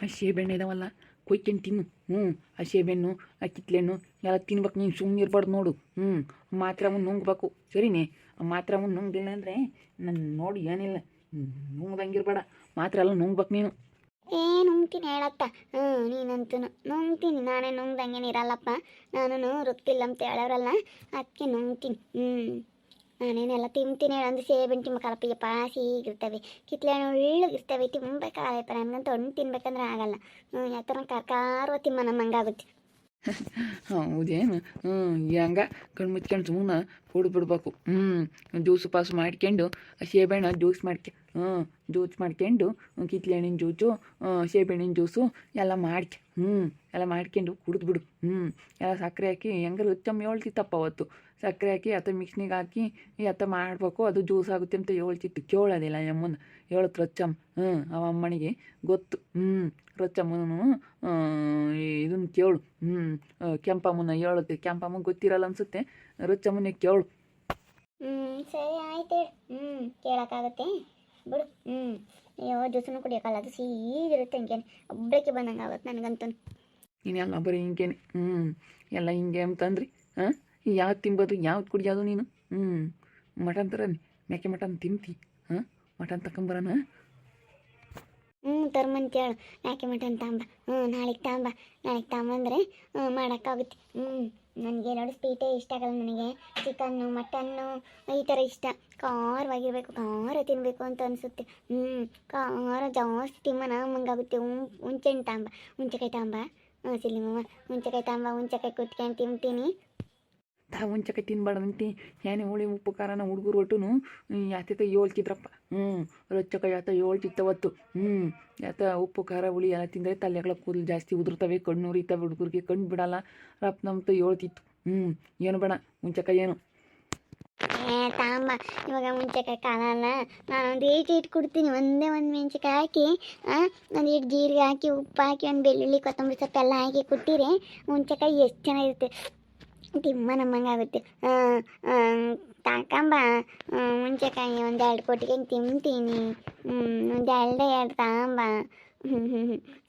ಆ ಸೇಬೆಣ್ಣೆ ಇದಾವಲ್ಲ ಕೊಯ್ಕೊಂಡು ತಿನ್ನು. ಆ ಸೇಬೆಣ್ಣು ಆ ಕಿತ್ಲೆಣ್ಣು ಎಲ್ಲ ತಿನ್ಬೇಕು. ನೀನು ಸುಮ್ಮನೆ ಇರ್ಬಾರ್ದು ನೋಡು. ಮಾತ್ರೆ ಅವನು ನುಂಗ್ಬೇಕು ಸರಿನೇ. ಆ ಮಾತ್ರೆ ಅವನು ನುಂಗಿಲ್ಲ ಅಂದರೆ ನಾನು ನೋಡಿ ಏನಿಲ್ಲ ನುಂಗ್ದಂಗಿರ್ಬೇಡ. ಮಾತ್ರೆ ಎಲ್ಲ ನುಂಗ್ಬೇಕು ನೀನು. ನುಂಗ್ತೀನಿ ಹೇಳತ್ತ. ನೀನಂತೂ ನುಂಗ್ತೀನಿ. ನಾನೇ ನುಂಗ್ದಂಗೇನಿರಲ್ಲಪ್ಪ. ನಾನು ರುಕ್ತಿಲ್ಲ ಅಂತ ಹೇಳೋರಲ್ಲ, ಅದಕ್ಕೆ ನುಂಗ್ತೀನಿ. ನಾನೇನೆಲ್ಲ ತಿಂತೀನಿ ಹೇಳಂದ್ರೆ ಸೇಬೆಣ್ಣು ತಿನ್ಬೇಕಲ್ಲಪ್ಪ, ಪಾಸಿಗಿರ್ತವೆ, ಕಿತ್ಲೆಹಣ್ಣು ಉಳ್ಳಗಿರ್ತವೆ, ತಿನ್ಬೇಕಾಗಪ್ಪ. ನನಗಂತೂ ಹಣ್ಣು ತಿನ್ಬೇಕಂದ್ರೆ ಆಗಲ್ಲ. ಯಾಕಂದ್ರೆ ಕರ್ಕಾರುವ ತಿಮ್ಮ ನಮ್ಮಂಗಾಗುತ್ತೆ. ಹೌದೇನು? ಹೆಂಗ ಕಣ್ಣು ಮುಚ್ಕೊಂಡು ಸುಮ್ಮನೆ ಕುಡಿದು ಬಿಡ್ಬೇಕು. ಜ್ಯೂಸು ಪಾಸು ಮಾಡ್ಕೊಂಡು ಸೇಬೆಹಣ್ಣು ಜ್ಯೂಸ್ ಜ್ಯೂಸ್ ಮಾಡ್ಕೊಂಡು ಕಿತ್ಲೆ ಹಣ್ಣಿನ ಜ್ಯೂಸು ಸೇಬೆಹಣ್ಣಿನ ಜ್ಯೂಸು ಎಲ್ಲ ಎಲ್ಲ ಮಾಡ್ಕೊಂಡು ಕುಡಿದು ಬಿಡು. ಎಲ್ಲ ಸಕ್ಕರೆ ಹಾಕಿ ಹೆಂಗಾರು ಚಮ್ಮ ಹೇಳ್ತಿತ್ತಪ್ಪ ಅವತ್ತು. ಸಕ್ಕರೆ ಹಾಕಿ ಅತ್ತ ಮಿಕ್ಸ್ನಿಗೆ ಹಾಕಿ ಅತ್ತ ಮಾಡಬೇಕು, ಅದು ಜ್ಯೂಸ್ ಆಗುತ್ತೆ ಅಂತ ಹೇಳ್ತಿತ್ತು. ಕೇಳೋದಿಲ್ಲ ಅಮ್ಮನ ಹೇಳುತ್ತೆ ರಚ್ಚಮ್ಮ. ಅವ ಅಮ್ಮನಿಗೆ ಗೊತ್ತು. ರಚ್ಚಮ್ಮನೂ ಇದನ್ನು ಕೇಳು. ಕೆಂಪಮ್ಮನ ಹೇಳುತ್ತೆ. ಕೆಂಪಮ್ಮನ ಗೊತ್ತಿರಲ್ಲ ಅನ್ಸುತ್ತೆ, ರಚ್ಚಮ್ಮನೇ ಕೇಳು. ಸರಿ ಆಯ್ತು. ಕೇಳೋಕ್ಕಾಗತ್ತೆ ಬಿಡು. ಅಯ್ಯೋ ಜ್ಯೂಸನ್ನು ಕುಡಿಯೋಕ್ಕಲ್ಲ, ಅದು ಸೀಗಿರುತ್ತೆ. ಹಿಂಗೇನೆ ಒಬ್ಬಕ್ಕೆ ಬಂದಂಗೆ ಆಗುತ್ತೆ ನನಗಂತೂ. ನೀನೆಲ್ಲ ಬರೀ ಹಿಂಗೇನೆ. ಎಲ್ಲ ಹಿಂಗೆ ಅಂತಂದ್ರಿ. ಯಾವ್ದು ತಿನ್ಬೋದು, ಯಾವ್ದು ಕುಡಿಯೋದು ನೀನು? ಮಟನ್ ಥರ ಮೇಕೆ ಮಟನ್ ತಿಂತಿ. ಮಟನ್ ತಗೊಂಬರೋಣ. ತರ್ಮಂತೇಳು ಯಾಕೆ ಮಟನ್ ತಾಂಬ. ನಾಳೆಗೆ ತಾಂಬಂದರೆ ಮಾಡೋಕ್ಕಾಗುತ್ತೆ. ನನಗೆ ನೋಡಿ ಸ್ವೀಟೇ ಇಷ್ಟ ಆಗಲ್ಲ. ನನಗೆ ಚಿಕನ್ನು ಮಟನ್ನು ಈ ಥರ ಇಷ್ಟ. ಖಾರವಾಗಿರ್ಬೇಕು, ಖಾರ ತಿನ್ನಬೇಕು ಅಂತ ಅನಿಸುತ್ತೆ. ಖಾರ ಜಾಸ್ತಿ ತಿಮ್ಮನ ಮಂಗಾಗುತ್ತೆ. ಹುಂಚೆಹಣ್ಣು ತಾಂಬ, ಹುಂಚೆಕಾಯಿ ತಾಂಬ. ಸಿಲ್ಲಿಮಮ್ಮ ಹುಂಚೆಕಾಯಿ ತಾಂಬ, ಹುಂಚೆಕಾಯಿ ಕುತ್ಕೊಂಡು ತಿಂತೀನಿ. ಹುಂಚೆಕಾಯಿ ತಿನ್ಬಾರ್ದಂತಿ. ಏನೇ ಹುಳಿ ಉಪ್ಪು ಖಾರನ ಹುಡುಗರು ಒಟ್ಟುನು ಯಾತ ಹೇಳ್ತಿದ್ರಪ್ಪ. ರೊಚ್ಚಕಾಯಿ ಯಾತ ಹೇಳ್ತಿತ್ತವತ್ತು. ಯಾತ ಉಪ್ಪು ಖಾರ ಹುಳಿ ಎಲ್ಲ ತಿಂದರೆ ತಲೆಗಳ ಕೂದಲು ಜಾಸ್ತಿ ಉದುರ್ತವೆ, ಕಣ್ಣು ಉರಿತವೆ, ಹುಡುಗರಿಗೆ ಕಣ್ಣು ಬಿಡಲ್ಲ ರಪ್ಪ ನಮ್ತ ಹೇಳ್ತಿತ್ತು. ಏನು ಬೇಡ ಹುಂಚೆಕಾಯಿ ಏನು ತಾಂಬ. ಇವಾಗ ಹುಂಚೆಕಾಯಿ ಕಾಲಲ್ಲ, ನಾನು ಒಂದು ಈಟ್ ಕೊಡ್ತೀನಿ. ಒಂದೇ ಒಂದು ಮೆಣಸಿಕಾಯಿ ಹಾಕಿ, ಒಂದು ಇಟ್ಟು ಜೀರಿಗೆ ಹಾಕಿ, ಉಪ್ಪು ಹಾಕಿ, ಒಂದು ಬೆಳ್ಳುಳ್ಳಿ ಕೊತ್ತಂಬರಿ ಸೊಪ್ಪೆಲ್ಲ ಹಾಕಿ ಕೊಟ್ಟಿರಿ. ಹುಂಚೆಕಾಯಿ ಎಷ್ಟು ಚೆನ್ನಾಗಿರುತ್ತೆ, ತಿಮ್ಮ ನಮ್ಮಂಗಾಗುತ್ತೆ. ತಾಕಂಬ ಹುಂಚೆಕಾಯಿ ಒಂದು 2 ಕೊಟ್ಟಿಗೆ ತಿಂತೀನಿ. ಒಂದು 2 ತಾಂಬ.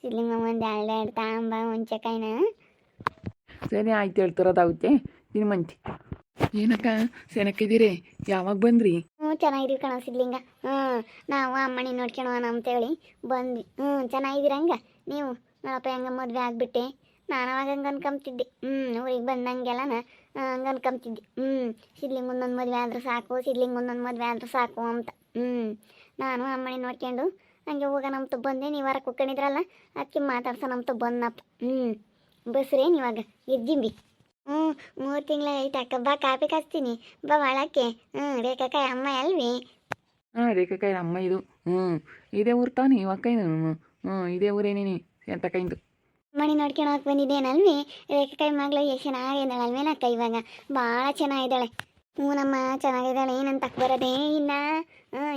ಸಿಲ್ಲಿಂಗ ಒಂದು 2 ತಾಂಬ ಹುಂಚೆಕಾಯಿನ. ಸರಿ ಆಯ್ತು, ಹೇಳ್ತಿರೋದಾಗುತ್ತೆ. ತಿನ್ಮಂತಿ. ಏನಕ್ಕ ಸೆನಕ್ಕಿದ್ದೀರಿ? ಯಾವಾಗ ಬಂದ್ರಿ? ಚೆನ್ನಾಗಿದ್ದೀವಿ ಕಣ ಸಿದ್ಲಿಂಗ. ನಾವು ಅಮ್ಮನಿ ನೋಡ್ಕೊಳೋಣ ಅಂತೇಳಿ ಬಂದ್ವಿ. ಚೆನ್ನಾಗಿದ್ದೀರ ಹಂಗ ನೀವು? ನಮ್ಮಪ್ಪ ಹೆಂಗ ಮದುವೆ ಆಗಿಬಿಟ್ಟೆ. ನಾನು ಅವಾಗ ಹಂಗೆ ಅನ್ಕೊಂತಿದ್ದೆ. ಊರಿಗೆ ಬಂದಂಗೆಲ್ಲನ ಹಂಗೆ ಅನ್ಕೊಂತಿದ್ದೆ. ಸಿದ್ಲಿಂಗ್ ಒಂದೊಂದು ಮದುವೆ ಆದರೂ ಸಾಕು, ಸಿದ್ಲಿಂಗ್ ಒಂದೊಂದು ಮದುವೆ ಆದರೂ ಸಾಕು ಅಂತ. ನಾನು ಅಮ್ಮನಿ ನೋಡ್ಕೊಂಡು ಹಂಗೆ ಹೋಗೋಣ ಅಂತ ಬಂದೆ. ನೀವು ಹೊರಗೆ ಕುತ್ಕೊಂಡಿದ್ರಲ್ಲ, ಅದಕ್ಕೆ ಮಾತಾಡ್ಸೋಣಂತ ಬಂದಪ್ಪ. ಬಸ್ರೇನು ಇವಾಗ ಎದ್ದಿಂಬಿ? 3 ತಿಂಗಳಾಗೈತೆ ಅಕ್ಕ. ಬಾ ಕಾಪಿ ಕಾಸ್ತೀನಿ, ಬಾ ಒಳಕ್ಕೆ. ರೇಖಾಕಾಯಿ ಅಮ್ಮ ಅಲ್ವಿ? ರೇಖಾಕಾಯಿ ಅಮ್ಮ ಇದು. ಇದೇ ಊರು ತಾನೆ ಅಕ್ಕಯ್ಯ. ಇದೇ ಊರೇನೇನಿ ಎಂತಕ್ಕೈಂದು. ಮಣಿ ನೋಡ್ಕೊಳಕ್ಕೆ ಬಂದಿದ್ದೇನಲ್ವಿ? ರೇಖಾಕಾಯಿ ಮಗಳು ಎಷ್ಟು ಚೆನ್ನಾಗಿದ್ದಾಳಲ್ವೇನಕ್ಕ? ಇವಾಗ ಭಾಳ ಚೆನ್ನಾಗಿದ್ದಾಳೆ. ನಮ್ಮ ಚೆನ್ನಾಗಿದ್ದಾಳೆ. ನನ್ನ ತಕ್ಕ ಬರೋದೇ ಇಲ್ಲ.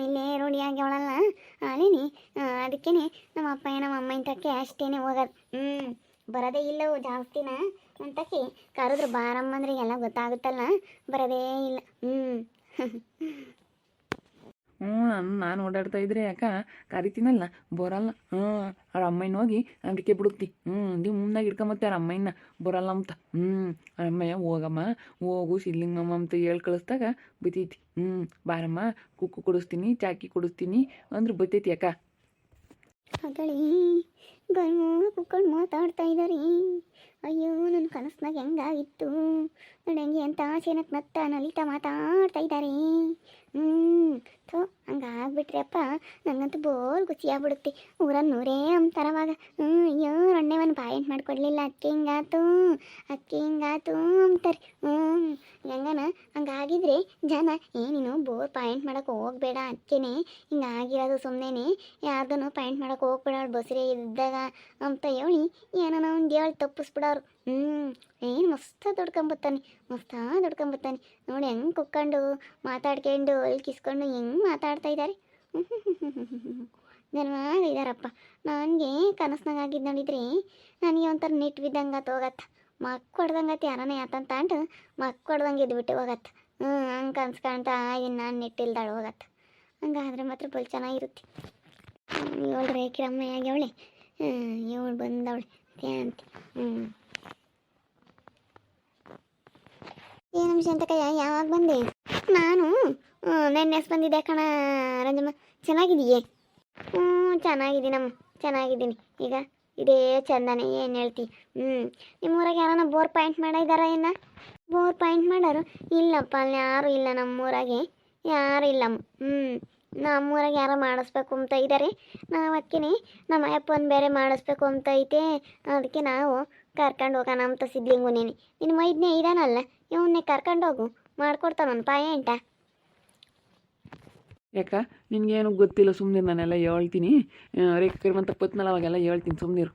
ಇಲ್ಲೇ ರೂಢಿಯಾಗಿ ಅವಳಲ್ಲ ಅಲ್ಲಿನಿ. ಅದಕ್ಕೇ ನಮ್ಮ ಅಪ್ಪ ನಮ್ಮ ಅಮ್ಮನ ತಕ್ಕೆ ಅಷ್ಟೇನೆ ಹೋಗೋದು. ಬರೋದೇ ಇಲ್ಲವು ಜಾಸ್ತಿನ. ಅಂತಕ್ಕೆ ಕರೆದ್ರು ಬಾರಮ್ಮಂದ್ರೆ ಎಲ್ಲ ಗೊತ್ತಾಗುತ್ತಲ್ಲ, ಬರೋದೇ ಇಲ್ಲ. ನಾನು ಓಡಾಡ್ತಾ ಇದ್ರೆ ಯಾಕ ಕರಿತೀನಲ್ಲ, ಬರಲ್ಲ. ಅವ್ರ ಅಮ್ಮನ ಹೋಗಿ ಅದಕ್ಕೆ ಬಿಡುತ್ತಿ. ನೀವು ಮುಂದಾಗಿ ಇಟ್ಕೊಂಬತ್ತೆ ಅವ್ರ ಅಮ್ಮನ ಬರಲ್ಲ ಅಂತ. ಅವ್ರ ಅಮ್ಮಯ್ಯ ಹೋಗಮ್ಮ, ಹೋಗು ಸಿದ್ಲಿಂಗಮ್ಮ ಅಂತ ಹೇಳಿ ಕಳಿಸ್ದಾಗ ಬತ್ತೈತಿ. ಬಾರಮ್ಮ ಕುಕ್ಕು ಕೊಡಿಸ್ತೀನಿ, ಚಾಕಿ ಕೊಡಿಸ್ತೀನಿ ಅಂದ್ರೆ ಬತ್ತೈತಿ ಅಕ್ಕ. ಅದಳಿ ಗಂಡು ಕುತ್ಕೊಂಡು ಮಾತಾಡ್ತಾ ಇದ್ದಾರೆ. ಅಯ್ಯೋ ನನ್ನ ಕನಸ್ನಾಗ ಹೆಂಗಾಗಿತ್ತು ನನಗೆ ಅಂತ ಆಸೆನಕ್ಕೆ ನತ್ತ ನಲಿತಾ ಮಾತಾಡ್ತಾ ಇದ್ದಾರೆ. ಹಂಗಾಗ್ಬಿಟ್ರಪ್ಪ ನನಗಂತೂ ಬೋಲ್ ಖುಷಿ ಆಗ್ಬಿಡುತ್ತೆ. ಊರಲ್ಲಿ ನೂರೇ ಅಂತಾರವಾಗ. ಅಯ್ಯೋ ರೊಣ್ಣೆವನ್ ಪಾಯಿಂಟ್ ಮಾಡ್ಕೊಡ್ಲಿಲ್ಲ, ಅಕ್ಕಿ ಹಿಂಗಾತು ಅಂತಾರೆ. ಹೆಂಗನ ಹಂಗಾಗಿದ್ರೆ ಜನ ನೀನು ಬೋರ್ ಪಾಯಿಂಟ್ ಮಾಡೋಕೆ ಹೋಗ್ಬೇಡ, ಅದಕ್ಕೇನೆ ಹಿಂಗಾಗಿರೋದು, ಸುಮ್ಮನೆ ಯಾರ್ದೂ ಪಾಯಿಂಟ್ ಮಾಡೋಕೆ ಹೋಗ್ಬೇಡ ಬಸ್ರೇ ಇದ್ದಾಗ ಅಂತ ಹೇಳಿ ಏನೋ ಒಂದು ಹೇಳಿ ತಪ್ಪಿಸ್ಬಿಡೋರು. ಏನು ಮಸ್ತ ದುಡ್ಕೊಂಬತ್ತಾನೆ ನೋಡಿ ಹೆಂಗೆ ಕುತ್ಕೊಂಡು ಮಾತಾಡ್ಕೊಂಡು ಅಲ್ಕಿಸ್ಕೊಂಡು ಹೆಂಗೆ ಮಾತಾಡ್ತಾ ಇದ್ದಾರೆ. ಜನವಾಗಿದ್ದಾರಪ್ಪ. ನನಗೆ ಕನಸ್ನಾಗ ಆಗಿದ್ದು ನೋಡಿದ್ರಿ, ನನಗೆ ಒಂಥರ ನಿಟ್ಟು ಬಿದ್ದಂಗೆ ಹೋಗತ್ತ. ಮಕ್ಕ ಹೊಡ್ದಂಗತ್ತೆ ಯಾರನೇ ಯಾತಂತ ಅಂಟು ಮಕ್ಕ ಹೊಡ್ದಂಗೆ ಇದ್ಬಿಟ್ಟು ಹೋಗತ್ತ. ಹಂಗೆ ಕನ್ಸ್ಕೊಳ್ತಾ ಇದನ್ನು ನಾನು ನಿಟ್ಟಿಲ್ದಾಳು ಹೋಗತ್ತ. ಹಂಗಾದ್ರೆ ಮಾತ್ರ ಬಲ್ ಚೆನ್ನಾಗಿರುತ್ತೆ. 7 ರೇಖೆ ಅಮ್ಮ ಆಗ್ಯವಳೆ. ಇವಳು ಬಂದವಳೆ ಶಾಂತಿ. ಏನು ಶಾಂತಕಯ್ಯ ಯಾವಾಗ ಬಂದೆ? ನಾನು ನೆನ್ನೆ ಬಂದಿದ್ದೆ ಕಣ ರಂಜಮ್ಮ. ಚೆನ್ನಾಗಿದೆಯೇ? ಚೆನ್ನಾಗಿದ್ದೀನಮ್ಮ, ಚೆನ್ನಾಗಿದ್ದೀನಿ. ಈಗ ಇದೇ ಚಂದನೆ, ಏನು ಹೇಳ್ತಿ? ನಿಮ್ಮೂರಾಗ ಯಾರನ್ನ ಬೋರ್ ಪಾಯಿಂಟ್ ಮಾಡಿದಾರ ಏನ? ಬೋರ್ ಪಾಯಿಂಟ್ ಮಾಡೋರು ಇಲ್ಲಪ್ಪ, ಅಲ್ಲಿ ಯಾರು ಇಲ್ಲ ನಮ್ಮೂರಾಗೆ, ಯಾರು ಇಲ್ಲಮ್ಮ. ನಮ್ಮೂರಾಗ ಯಾರೋ ಮಾಡಿಸ್ಬೇಕು ಅಂತ ಇದ್ದಾರೆ. ನಾವು ಅದಕ್ಕೆ ನಮ್ಮ ಅಪ್ಪನ ಬೇರೆ ಮಾಡಿಸ್ಬೇಕು ಅಂತ ಐತೆ. ಅದಕ್ಕೆ ನಾವು ಕರ್ಕೊಂಡು ಹೋಗೋಣ ಅಂತ ಸಿದ್ಲಿಂಗು ನಿನ್ನ ಮೈದನೇ ಇದಾನಲ್ಲ, ಇವನ್ನೇ ಕರ್ಕೊಂಡು ಹೋಗು, ಮಾಡ್ಕೊಡ್ತಾನೊಂದು ಪಾಯಿಂಟ. ಯಾಕ ನಿನಗೇನು ಗೊತ್ತಿಲ್ಲ, ಸುಮ್ಮನೆ ನಾನೆಲ್ಲ ಹೇಳ್ತೀನಿ. ರೇಖರ್ ಅಂತ ಪತ್ನಲ್ಲ ಅವಾಗೆಲ್ಲ ಹೇಳ್ತೀನಿ, ಸುಮ್ಮನಿರು.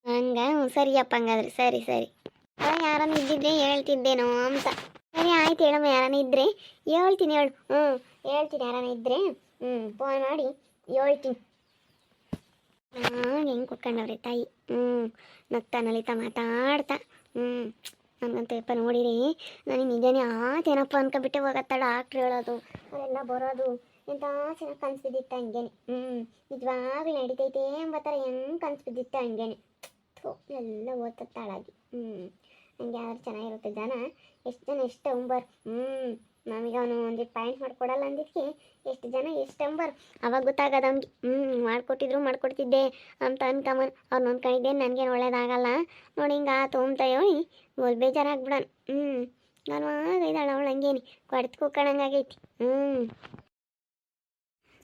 ಹಂಗ ಸರಿಯಪ್ಪ, ಹಂಗಾದ್ರೆ ಸರಿ ಸರಿ. ಯಾರನ್ನ ಇದ್ದಿದ್ರೆ ಹೇಳ್ತಿದ್ದೇನೋ ಅಂತ. ಸರಿ ಆಯ್ತು ಹೇಳಮ್ಮ, ಯಾರನ್ನ ಇದ್ರೆ ಹೇಳ್ತೀನಿ, ಹೇಳು. ಹೇಳ್ತೀನಿ, ಯಾರನ್ನ ಇದ್ರೆ ಫೋನ್ ಮಾಡಿ ಹೇಳ್ತೀನಿ. ಹೆಂಗೆ ಕುತ್ಕೊಂಡವ್ರೆ ತಾಯಿ, ನಗ್ತಾ ನಲಿತಾ ಮಾತಾಡ್ತಾ. ನನಗಂತಪ್ಪ ನೋಡಿರಿ, ನನಗೆ ನಿಜನೇ ಆತೇನಪ್ಪ ಅನ್ಕೊಬಿಟ್ಟೆ ಹೋಗತ್ತ ಡಾಕ್ಟ್ರ್ ಹೇಳೋದು ಅವರೆಲ್ಲ ಬರೋದು. ಎಂಥ ಚೆನ್ನಾಗಿ ಕನ್ಸು ಬಿದ್ದಿತ್ತ ಹಂಗೇನೆ. ನಿಜವಾಗ್ಲೂ ನಡೀತೈತೆ ಎಂಬ ಥರ ಹೆಂಗೆ ಕನ್ಸು ಬಿದ್ದಿತ್ತ ಹಂಗೇನೆ. ಎಲ್ಲ ಓದ್ತಾಳಾಗಿ. ಹಂಗೆ ಯಾರು ಚೆನ್ನಾಗಿರುತ್ತೆ ಜನ. ಎಷ್ಟು ಜನ ಎಷ್ಟು ಅಂಬರ್. ನಮಗೆ ಅವನು ಒಂದು ಪಾಯಿಂಟ್ ಮಾಡಿಕೊಡಲ್ಲ ಅಂದಿದ್ದಕ್ಕೆ ಎಷ್ಟು ಜನ ಎಷ್ಟು ಅಂಬರ್. ಅವಾಗ ಗೊತ್ತಾಗದ ಅವ್ನಿಗೆ. ಮಾಡಿಕೊಟ್ಟಿದ್ರು ಮಾಡ್ಕೊಡ್ತಿದ್ದೆ ಅಂತ ಅನ್ಕಮನ್. ಅವ್ರು ನೋಡ್ಕೊಂಡಿದ್ದೆ ನನಗೇನು ಒಳ್ಳೇದಾಗಲ್ಲ ನೋಡಿ, ಹಿಂಗೆ ಆತು ಅಂತ ಹೇಳಿ ಗೋಲ್ ಬೇಜಾರಾಗ್ಬಿಡೋಣ. ನಾನು ಇದ್ದಾಳೆ ಅವಳು ಹಂಗೇನಿ ಕೊಡ್ತು ಕುಕ್ಕಣಂಗಾಗೈತಿ.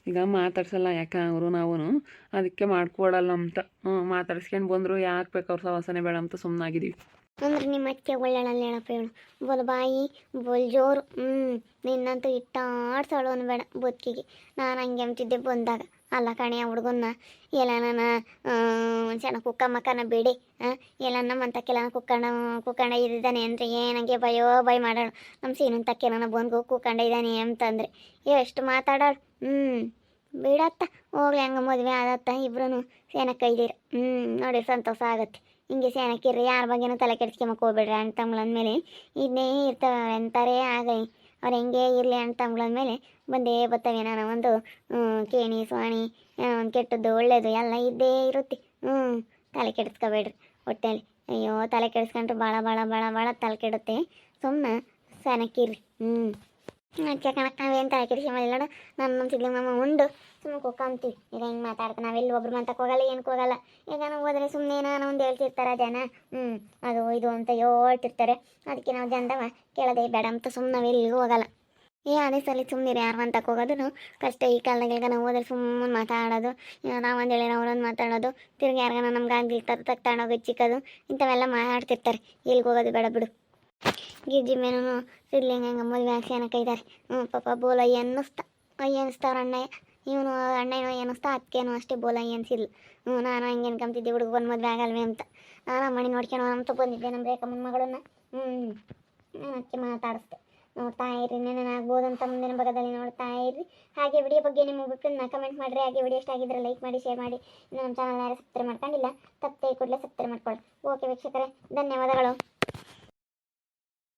ಈಗ ಮಾತಾಡ್ಸಲ್ಲ, ಯಾಕೆ ಅವರು ನಾವು ಅದಕ್ಕೆ ಮಾಡ್ಕೊಡಲ್ಲ ಅಂತ. ಮಾತಾಡ್ಸ್ಕೊಂಡು ಬಂದರು, ಯಾಕೆ ಬೇಕು ಅವ್ರ ಸವಾಸನೆ ಬೇಡ ಅಂತ ಸುಮ್ಮನಾಗಿದ್ದೀವಿ. ಅಂದ್ರೆ ನಿಮ್ಮ ಅತ್ತೆ ಒಳ್ಳೆಳಲ್ಲ ಹೇಳಪ್ಪ ಇವಳು. ಬೋಲ್ ಬಾಯಿ ಬೋಲ್ ಜೋರು. ನಿನ್ನಂತೂ ಇಟ್ಟಾಡ್ಸೋಳು ಅನ್ಬೇಡ ಬದುಕಿಗೆ. ನಾನು ಹಂಗೆ ಅಂತಿದ್ದೆ ಬಂದಾಗ. ಅಲ್ಲ ಕಣೆ ಹುಡುಗನ್ನ ಎಲ್ಲ ನಾನು ಚೆನ್ನಾಗಿ ಕುಕ್ಕ ಮಕ್ಕನ ಬೇಡಿ ಎಲ್ಲ ನಮ್ಮಂತ ಕೆಲ ಕುಕ್ಕಂಡ ಇದ್ದಾನೆ ಅಂದರೆ ಏನಂಗೆ ಭಯ ಮಾಡೋಳು. ನಮ್ಮ ಸೀನಂತಕ್ಕೆ ನನ್ನ ಬಂದು ಕುಕ್ಕಂಡ ಇದ್ದಾನೆ ಅಂತಂದರೆ ಎಷ್ಟು ಮಾತಾಡೋಳು. ಬಿಡತ್ತ ಹೋಗ್ಲಿ, ಹಂಗೆ ಮದುವೆ ಆದತ್ತ ಇಬ್ರು ಸೇನಕ್ಕೆ ಕೈದಿರ. ನೋಡಿ ಸಂತೋಷ ಆಗತ್ತೆ. ಹಿಂಗೆ ಸೇನಕ್ಕಿರ್ರಿ, ಯಾರ ಬಗ್ಗೆನೂ ತಲೆ ಕೆಡ್ಸ್ಕೊಂಬಕ್ಕೆ ಹೋಗ್ಬೇಡ್ರಿ. ಅಣ್ಣ ತಮ್ಗಳಂದ್ಮೇಲೆ ಇದನ್ನೇ ಇರ್ತಾವೆ ಅಂತಾರೆ. ಆಗಲಿ ಅವ್ರು ಹೆಂಗೆ ಇರಲಿ, ಅಣ್ಣ ತಮ್ಗಳಂದ್ಮೇಲೆ ಬಂದೇ ಬರ್ತವೆ. ನಾನು ಒಂದು ಕೇಣಿ ಸ್ವಾಣಿ ಒಂದು ಕೆಟ್ಟದ್ದು ಒಳ್ಳೇದು ಎಲ್ಲ ಇದ್ದೇ ಇರುತ್ತೆ. ತಲೆ ಕೆಡಿಸ್ಕೋಬೇಡ್ರಿ ಹೊಟ್ಟೆಲಿ. ಅಯ್ಯೋ ತಲೆ ಕೆಡಿಸ್ಕೊಂಡ್ರೆ ಭಾಳ ಭಾಳ ಭಾಳ ಭಾಳ ತಲೆ ಕೆಡುತ್ತೆ. ಸುಮ್ಮನೆ ಸೇನಕ್ಕಿರ್ರಿ. ಅದಕ್ಕೆ ಕಣಕ್ಕೆ ನಾವೇನು ತಲೆ ಕೆಡಿಸ್ಕೊಂಬಲ್ಲ. ನಮ್ಮ ಸಿದ್ಲಿಂಗಮ್ಮ ಉಂಡು ಸುಮ್ಮನೆ ಕುಕ್ಕಂತೀವಿ. ಈಗ ಹಿಂಗೆ ಮಾತಾಡ್ತಾ ನಾವೆಲ್ಲಿ ಒಬ್ರು ಮಂತಕ್ಕೆ ಹೋಗಲ್ಲ, ಏನಕ್ಕೆ ಹೋಗಲ್ಲ. ಈಗ ನಾವು ಹೋದರೆ ಸುಮ್ಮನೆ ಏನೋ ಒಂದು ಹೇಳ್ತಿರ್ತಾರೆ ಜನ. ಅದು ಇದು ಅಂತ ಹೇಳ್ತಿರ್ತಾರೆ. ಅದಕ್ಕೆ ನಾವು ಜನದವ ಕೇಳೋದೇ ಬೇಡ ಅಂತ ಸುಮ್ಮನೆ ನಾವೆಲ್ಲಿಗೂ ಹೋಗಲ್ಲ. ಅದೇ ಸಲ ಸುಮ್ಮನೆ ಯಾರು ಅಂತಕ್ಕೆ ಹೋಗೋದು ಕಷ್ಟ. ಈ ಕಾಲದಾಗ ನಾವು ಹೋದ್ರೆ ಸುಮ್ಮನೆ ಮಾತಾಡೋದು, ನಾವೊಂದು ಹೇಳಿ ಅವ್ರೊಂದು ಮಾತಾಡೋದು, ತಿರ್ಗಿ ಯಾರಿಗಾನ ನಮ್ಗೆ ಆಗಿರ್ತಾರೆ ತಕ್ತಾಣೋಗಿ ಚಿಕ್ಕದು ಇಂಥವೆಲ್ಲ ಮಾತಾಡ್ತಿರ್ತಾರೆ. ಎಲ್ಲಿಗೆ ಹೋಗೋದು ಬೇಡ ಬಿಡು. ಗಿರ್ಜಿ ಮೇನೂ ಸಿದ್ಲಿಂಗ ಮದುವೆ ಹಾಕಿ ಏನಕ್ಕೆ ಇದ್ದಾರೆ. ಪಾಪ ಬೋಲ ಅನ್ನಿಸ್ತಾರ ಅಣ್ಣಯ್ಯ. ಇವನು ಅಣ್ಣಯ್ಯನೋ ಅನ್ನಿಸ್ತಾ, ಅದಕ್ಕೇನು ಅಷ್ಟೇ ಬೋಲ ಅನ್ಸಿದ್ಲು. ನಾನು ಹಂಗೆ ಅನ್ಕೊಂತಿದ್ದೆ ಹುಡುಗ ಬಂದು ಮದುವೆ ಆಗಲ್ವೇ ಅಂತ. ನಾನು ಅಮ್ಮನಿ ನೋಡ್ಕೊಳೋ ಅಂತ ಬಂದಿದ್ದೆ ನಮ್ಮ ರೇಖಮ್ಮನ ಮಗಳನ್ನ. ನಾನು ಅದಕ್ಕೆ ಮಾತಾಡಿಸ್ದೆ. ನೋಡ್ತಾ ಇರ್ರಿ, ನೆನಾಗ್ಬೋದು ಅಂತ ಮುಂದಿನ ಭಾಗದಲ್ಲಿ ನೋಡ್ತಾ ಇರ್ರಿ. ಹಾಗೆ ವಿಡಿಯೋ ಬಗ್ಗೆ ನಿಮ್ಮ ಅಭಿಪ್ರಾಯನ ಕಮೆಂಟ್ ಮಾಡಿರಿ. ಹಾಗೆ ವಿಡಿಯೋ ಇಷ್ಟ ಆಗಿದ್ರೆ ಲೈಕ್ ಮಾಡಿ, ಶೇರ್ ಮಾಡಿ. ಇನ್ನು ನಮ್ಮ ಚಾನಲ್ ಯಾರು ಸಬ್ಸ್ಕ್ರೈಬ್ ಮಾಡ್ಕೊಂಡಿಲ್ಲ, ತಪ್ಪದೆ ಕೂಡಲೇ ಸಬ್ಸ್ಕ್ರೈಬ್ ಮಾಡ್ಕೊಳ್ಳಿ. ಓಕೆ ವೀಕ್ಷಕರೇ, ಧನ್ಯವಾದಗಳು.